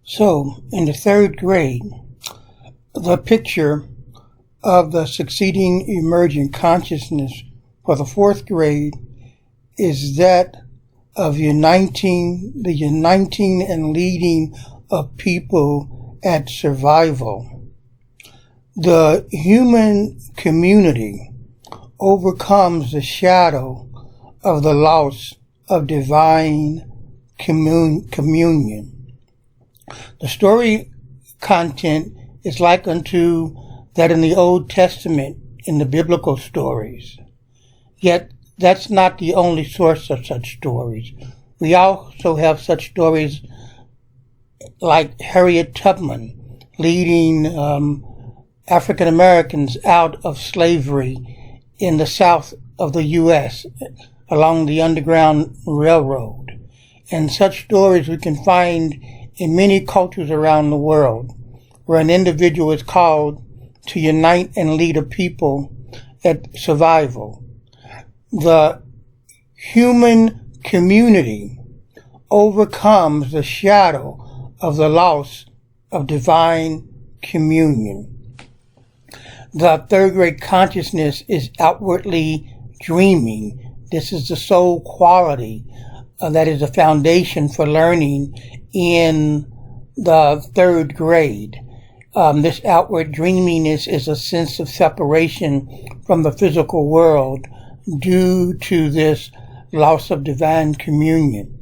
So, in the third grade, the picture of the succeeding emergent consciousness for the fourth grade is that of the uniting and leading of people at survival. The human community overcomes the shadow of the loss of divine communion. The story content is like unto that in the Old Testament in the biblical stories. Yet that's not the only source of such stories. We also have such stories like Harriet Tubman leading African Americans out of slavery in the south of the U.S. along the Underground Railroad. And such stories we can find in many cultures around the world, where an individual is called to unite and lead a people at survival. The human community overcomes the shadow of the loss of divine communion. The third grade consciousness is outwardly dreaming. This is the soul quality that is the foundation for learning in the third grade. This outward dreaminess is a sense of separation from the physical world due to this loss of divine communion,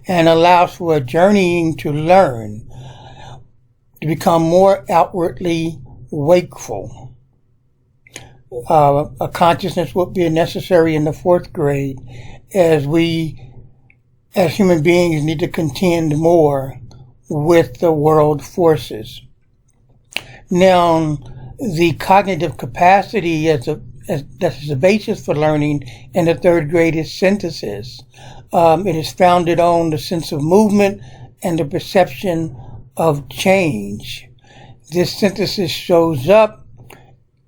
and allows for a journeying to learn, to become more outwardly wakeful. A consciousness would be necessary in the fourth grade as we, as human beings, need to contend more with the world forces. Now, the cognitive capacity that's the basis for learning in the third grade is synthesis. It is founded on the sense of movement and the perception of change. This synthesis shows up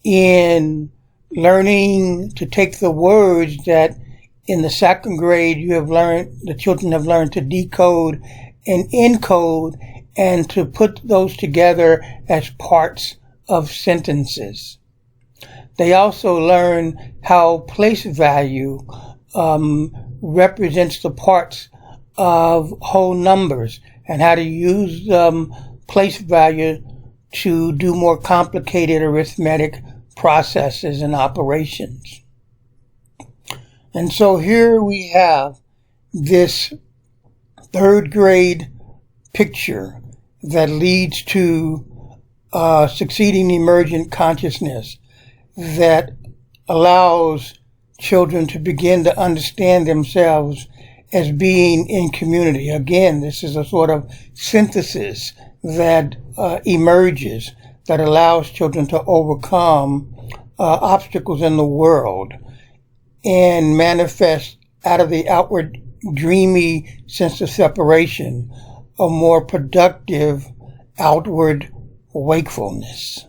in learning to take the words that in the second grade the children have learned to decode and encode, and to put those together as parts of sentences. They also learn how place value represents the parts of whole numbers, and how to use place value to do more complicated arithmetic processes and operations. And so here we have this third grade picture that leads to succeeding emergent consciousness that allows children to begin to understand themselves as being in community. Again, this is a sort of synthesis that emerges, that allows children to overcome obstacles in the world and manifest out of the outward dreamy sense of separation a more productive outward wakefulness.